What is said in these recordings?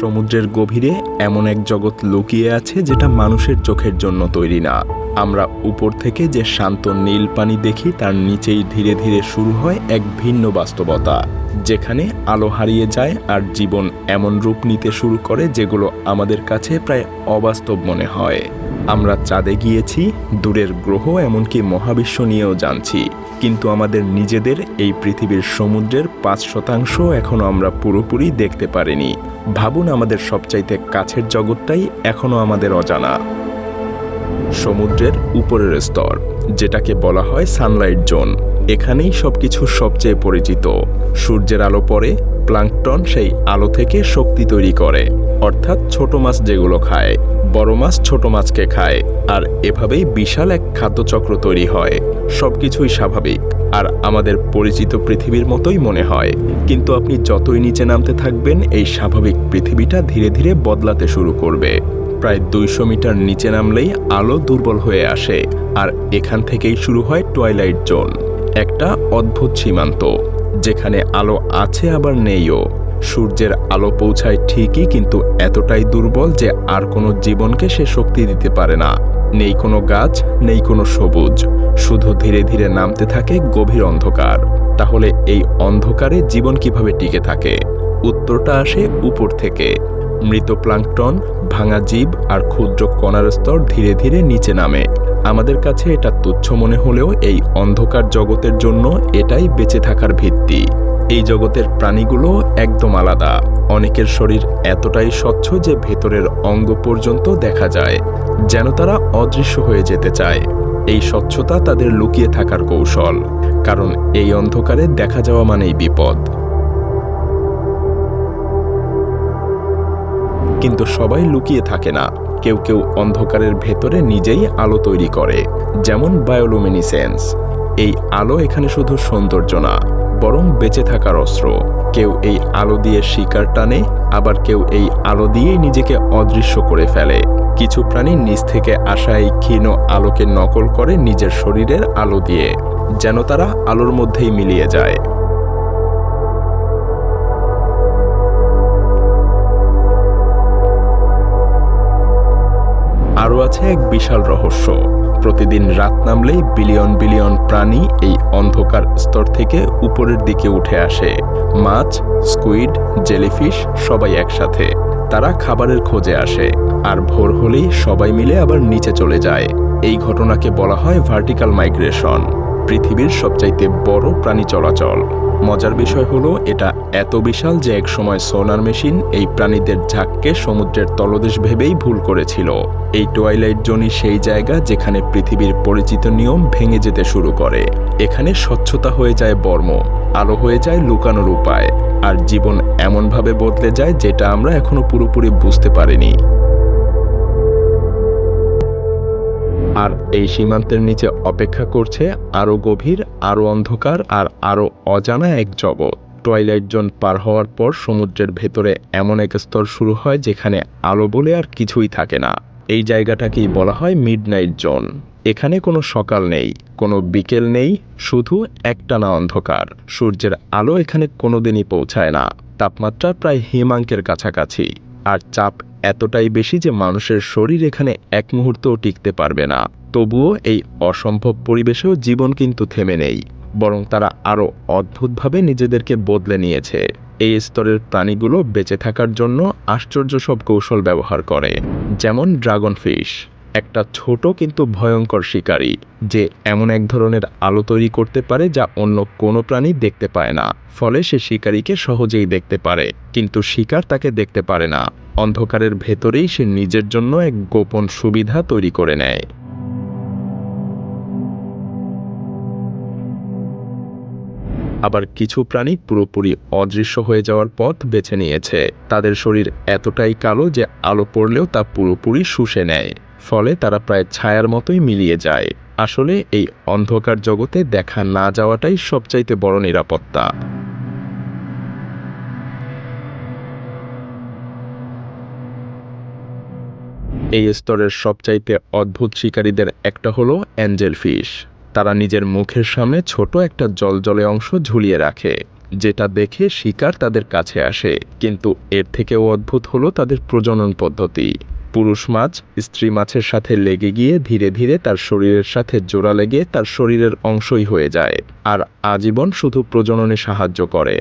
সমুদ্রের গভীরে এমন এক জগৎ লুকিয়ে আছে যেটা মানুষের চোখের জন্য তৈরি না। আমরা উপর থেকে যে শান্ত নীল পানি দেখি তার নিচেই ধীরে ধীরে শুরু হয় এক ভিন্ন বাস্তবতা, যেখানে আলো হারিয়ে যায় আর জীবন এমন রূপ নিতে শুরু করে যেগুলো আমাদের কাছে প্রায় অবাস্তব মনে হয়। আমরা চাঁদে গিয়েছি, দূরের গ্রহ এমনকি মহাবিশ্ব নিয়েও জানছি, কিন্তু আমাদের নিজেদের এই পৃথিবীর সমুদ্রের ৫% এখনও আমরা পুরোপুরি দেখতে পারিনি। ভাবুন, আমাদের সবচাইতে কাছের জগৎটাই এখনও আমাদের অজানা। সমুদ্রের উপরের স্তর, যেটাকে বলা হয় সানলাইট জোন, এখানেই সবকিছু সবচেয়ে পরিচিত। সূর্যের আলো পড়ে, প্লাঙ্কটন সেই আলো থেকে শক্তি তৈরি করে, অর্থাৎ ছোট মাছ যেগুলো খায়, বড় মাছ ছোট মাছকে খায়, আর এভাবেই বিশাল এক খাদ্যচক্র তৈরি হয়। সবকিছুই স্বাভাবিক আর আমাদের পরিচিত পৃথিবীর মতোই মনে হয়, কিন্তু আপনি যতই নিচে নামতে থাকবেন এই স্বাভাবিক পৃথিবীটা ধীরে ধীরে বদলাতে শুরু করবে। প্রায় ২০০ মিটার নিচে নামলেই আলো দুর্বল হয়ে আসে, আর এখান থেকেই শুরু হয় টুয়াইলাইট জোন, একটা অদ্ভুত সীমান্ত যেখানে আলো আছে আবার নেইও। সূর্যের আলো পৌঁছায় ঠিকই, কিন্তু এতটাই দুর্বল যে আর কোনো জীবনকে সে শক্তি দিতে পারে না। নেই কোনো গাছ, নেই কোনো সবুজ, শুধু ধীরে ধীরে নামতে থাকে গভীর অন্ধকার। তাহলে এই অন্ধকারে জীবন কিভাবে টিকে থাকে? উত্তরটা আসে উপর থেকে। মৃত প্লাঙ্কটন, ভাঙা জীব আর ক্ষুদ্র কণার স্তর ধীরে ধীরে নিচে নামে। আমাদের কাছে এটা তুচ্ছ মনে হলেও এই অন্ধকার জগতের জন্য এটাই বেঁচে থাকার ভিত্তি। এই জগতের প্রাণীগুলো একদম আলাদা। অনেকের শরীর এতটাই স্বচ্ছ যে ভেতরের অঙ্গ পর্যন্ত দেখা যায়, যেন তারা অদৃশ্য হয়ে যেতে চায়। এই স্বচ্ছতা তাদের লুকিয়ে থাকার কৌশল, কারণ এই অন্ধকারে দেখা যাওয়া মানেই বিপদ। কিন্তু সবাই লুকিয়ে থাকে না, কেউ কেউ অন্ধকারের ভেতরে নিজেই আলো তৈরি করে, যেমন বায়োলুমিনিসেন্স। এই আলো এখানে শুধু সৌন্দর্য না, বরং বেঁচে থাকার অস্ত্র। কেউ এই আলো দিয়ে শিকার টানে, আবার কেউ এই আলো দিয়েই নিজেকে অদৃশ্য করে ফেলে। কিছু প্রাণী নিচ থেকে আসা এই ক্ষীণ আলোকে নকল করে নিজের শরীরের আলো দিয়ে, যেন তারা আলোর মধ্যেই মিলিয়ে যায়। আরও আছে এক বিশাল রহস্য। প্রতিদিন রাত নামলেই বিলিয়ন বিলিয়ন প্রাণী এই অন্ধকার স্তর থেকে উপরের দিকে উঠে আসে। মাছ, স্কুইড, জেলিফিশ সবাই একসাথে। তারা খাবারের খোঁজে আসে, আর ভোর হলেই সবাই মিলে আবার নিচে চলে যায়। এই ঘটনাকে বলা হয় ভার্টিক্যাল মাইগ্রেশন, পৃথিবীর সবচাইতে বড় প্রাণী চলাচল। মজার বিষয় হলো, এটা এত বিশাল যে একসময় সোনার মেশিন এই প্রাণীদের ঝাঁককে সমুদ্রের তলদেশ ভেবেই ভুল করেছিল। এই টুয়াইলাইট জোনই সেই জায়গা যেখানে পৃথিবীর পরিচিত নিয়ম ভেঙে যেতে শুরু করে। এখানে স্বচ্ছতা হয়ে যায় বর্ম, আলো হয়ে যায় লুকানোর উপায়, আর জীবন এমনভাবে বদলে যায় যেটা আমরা এখনো পুরোপুরি বুঝতে পারিনি। আর এই সীমান্তের নিচে অপেক্ষা করছে আরও গভীর, আরও অন্ধকার আর আরও অজানা এক জগৎ। টুয়াইলাইট জোন পার হওয়ার পর সমুদ্রের ভেতরে এমন এক স্তর শুরু হয় যেখানে আলো বলে আর কিছুই থাকে না। এই জায়গাটাকেই বলা হয় মিডনাইট জোন। এখানে কোনো সকাল নেই, কোনো বিকেল নেই, শুধু একটানা অন্ধকার। সূর্যের আলো এখানে কোনোদিনই পৌঁছায় না। তাপমাত্রা প্রায় হিমাঙ্কের কাছাকাছি, আর চাপ এতটাই বেশি যে মানুষের শরীর এখানে এক মুহূর্তও টিকতে পারবে না। তবুও এই অসম্ভব পরিবেশেও জীবন কিন্তু থেমে নেই, বরং তারা আরও অদ্ভুতভাবে নিজেদেরকে বদলে নিয়েছে। এই স্তরের প্রাণীগুলো বেঁচে থাকার জন্য আশ্চর্য সব কৌশল ব্যবহার করে, যেমন ড্রাগন ফিশ, একটা ছোট কিন্তু ভয়ঙ্কর শিকারী, যে এমন এক ধরনের আলো তৈরি করতে পারে যা অন্য কোনো প্রাণী দেখতে পায় না। ফলে সে শিকারীকে সহজেই দেখতে পারে, কিন্তু শিকার তাকে দেখতে পারে না। অন্ধকারের ভেতরেই সে নিজের জন্য এক গোপন সুবিধা তৈরি করে নেয়। আবার কিছু প্রাণী পুরোপুরি অদৃশ্য হয়ে যাওয়ার পথ বেছে নিয়েছে। তাদের শরীর এতটাই কালো যে আলো পড়লেও তা পুরোপুরি শুষে নেয়, ফলে তারা প্রায় ছায়ার মতোই মিলিয়ে যায়। আসলে এই অন্ধকার জগতে দেখা না যাওয়াটাই সবচাইতে বড় নিরাপত্তা। এই স্তরের সবচাইতে অদ্ভুত শিকারীদের একটা হলো অ্যাঞ্জেল ফিশ। তারা নিজের মুখের সামনে ছোট একটা জলজলে অংশ ঝুলিয়ে রাখে, যেটা দেখে শিকার তাদের কাছে আসে। কিন্তু এর থেকেও অদ্ভুত হলো তাদের প্রজনন পদ্ধতি। পুরুষ মাছ স্ত্রী মাছের সাথে লেগে গিয়ে ধীরে ধীরে তার শরীরের সাথে জোড়া লেগে তার শরীরের অংশই হয়ে যায়, আর আজীবন শুধু প্রজননে সাহায্য করে।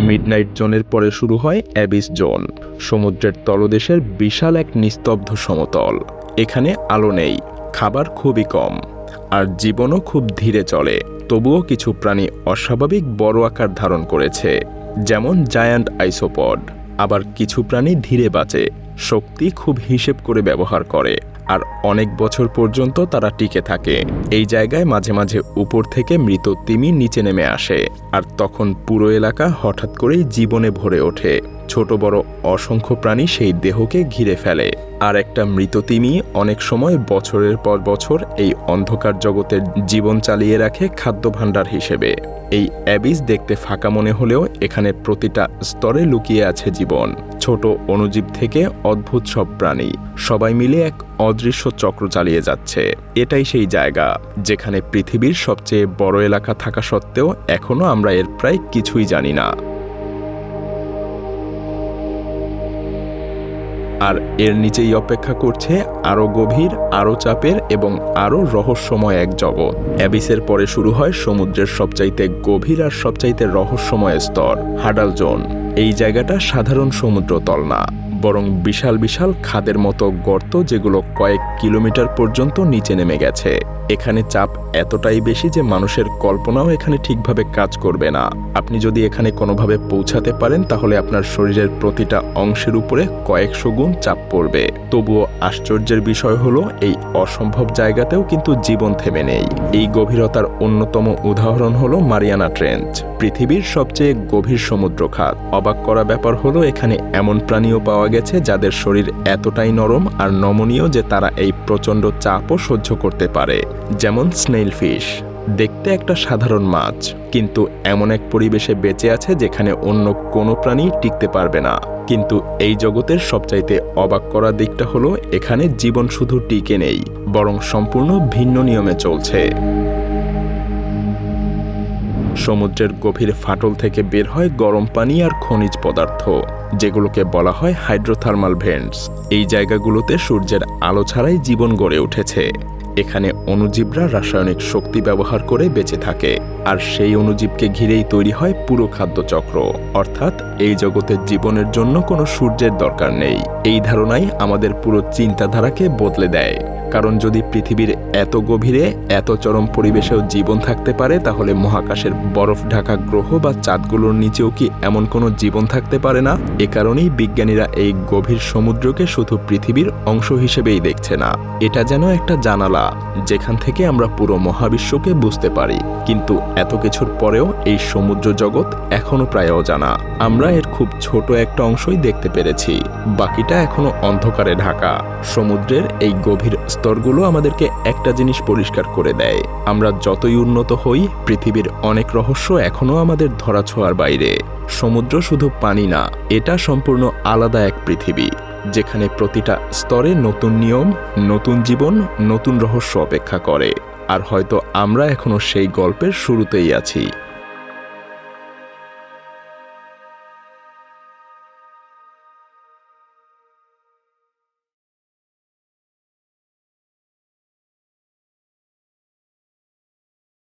মিডনাইট জোনের পরে শুরু হয় অ্যাবিস জোন, সমুদ্রের তলদেশের বিশাল এক নিস্তব্ধ সমতল। এখানে আলো নেই, খাবার খুবই কম, আর জীবনও খুব ধীরে চলে। তবুও কিছু প্রাণী অস্বাভাবিক বড় আকার ধারণ করেছে, যেমন জায়ান্ট আইসোপড। আবার কিছু প্রাণী ধীরে বাঁচে, শক্তি খুব হিসেব করে ব্যবহার করে, আর অনেক বছর পর্যন্ত তারা টিকে থাকে। এই জায়গায় মাঝে মাঝে উপর থেকে মৃত তিমি নিচে নেমে আসে, আর তখন পুরো এলাকা হঠাৎ করেই জীবনে ভরে ওঠে। ছোট বড় অসংখ্য প্রাণী সেই দেহকে ঘিরে ফেলে, আর একটা মৃত তিমি অনেক সময় বছরের পর বছর এই অন্ধকার জগতের জীবন চালিয়ে রাখে খাদ্য ভাণ্ডার হিসেবে। এই অ্যাবিস দেখতে ফাঁকা মনে হলেও এখানে প্রতিটা স্তরে লুকিয়ে আছে জীবন। ছোট অণুজীব থেকে অদ্ভুত সব প্রাণী, সবাই মিলে এক অদৃশ্য চক্র চালিয়ে যাচ্ছে। এটাই সেই জায়গা যেখানে পৃথিবীর সবচেয়ে বড় এলাকা থাকা সত্ত্বেও এখনও আমরা এর প্রায় কিছুই জানি না। আর এর নিচেই অপেক্ষা করছে আরও গভীর, আরও চাপের এবং আরও রহস্যময় এক জগৎ। অ্যাবিসের পরে শুরু হয় সমুদ্রের সবচাইতে গভীর আর সবচাইতে রহস্যময় স্তর, হাডাল জোন। এই জায়গাটা সাধারণ সমুদ্রতল না, বরং বিশাল বিশাল খাদের মতো গর্ত, যেগুলো কয়েক কিলোমিটার পর্যন্ত নিচে নেমে গেছে। এখানে চাপ এতটাই বেশি যে মানুষের কল্পনাও এখানে ঠিকভাবে কাজ করবে না। আপনি যদি এখানে কোনোভাবে পৌঁছাতে পারেন তাহলে আপনার শরীরের প্রতিটা অংশের উপরে কয়েকশো গুণ চাপ পড়বে। তবুও আশ্চর্যের বিষয় হলো এই অসম্ভব জায়গাতেও কিন্তু জীবন থেমে নেই। এই গভীরতার অন্যতম উদাহরণ হলো মারিয়ানা ট্রেঞ্চ, পৃথিবীর সবচেয়ে গভীর সমুদ্র খাত। অবাক করা ব্যাপার হলো এখানে এমন প্রাণীও পাওয়া গেছে যাদের শরীর এতটাই নরম আর নমনীয় যে তারা এই প্রচণ্ড চাপও সহ্য করতে পারে, যেমন স্নেইল ফিশ। দেখতে একটা সাধারণ মাছ, কিন্তু এমন এক পরিবেশে বেঁচে আছে যেখানে অন্য কোনো প্রাণী টিকতে পারবে না। কিন্তু এই জগতের সবচাইতে অবাক করা দিকটা হলো এখানে জীবন শুধু টিকে নেই, বরং সম্পূর্ণ ভিন্ন নিয়মে চলছে। সমুদ্রের গভীর ফাটল থেকে বের হয় গরম পানি আর খনিজ পদার্থ, যেগুলোকে বলা হয় হাইড্রোথার্মাল ভেন্টস। এই জায়গাগুলোতে সূর্যের আলো ছাড়াই জীবন গড়ে উঠেছে। এখানে অণুজীবরা রাসায়নিক শক্তি ব্যবহার করে বেঁচে থাকে, আর সেই অণুজীবকে ঘিরেই তৈরি হয় পুরো খাদ্যচক্র। অর্থাৎ এই জগতের জীবনের জন্য কোনো সূর্যের দরকার নেই। এই ধারণাই আমাদের পুরো চিন্তাধারাকে বদলে দেয়। কারণ যদি পৃথিবীর এত গভীরে এত চরম পরিবেশেও জীবন থাকতে পারে, তাহলে মহাকাশের বরফ ঢাকা গ্রহ বা চাঁদগুলোর নিচেও কি এমন কোনো জীবন থাকতে পারে না? এ কারণেই বিজ্ঞানীরা এই গভীর সমুদ্রকে শুধু পৃথিবীর অংশ হিসেবেই দেখছে না। এটা যেন একটা জানালা, যেখান থেকে আমরা পুরো মহাবিশ্বকে বুঝতে পারি। কিন্তু এত কিছুর পরেও এই সমুদ্র জগৎ এখনো প্রায় অজানা। আমরা এর খুব ছোট একটা অংশই দেখতে পেরেছি, বাকিটা এখনো অন্ধকারে ঢাকা। সমুদ্রের এই গভীর স্তরগুলো আমাদেরকে একটা জিনিস পরিষ্কার করে দেয়: আমরা যতই উন্নত হই, পৃথিবীর অনেক রহস্য এখনো আমাদের ধরাছোঁয়ার বাইরে। সমুদ্র শুধু পানি না, এটা সম্পূর্ণ আলাদা এক পৃথিবী, যেখানে প্রতিটা স্তরে নতুন নিয়ম, নতুন জীবন, নতুন রহস্য অপেক্ষা করে। আর হয়তো আমরা এখনো সেই গল্পের শুরুতেই আছি।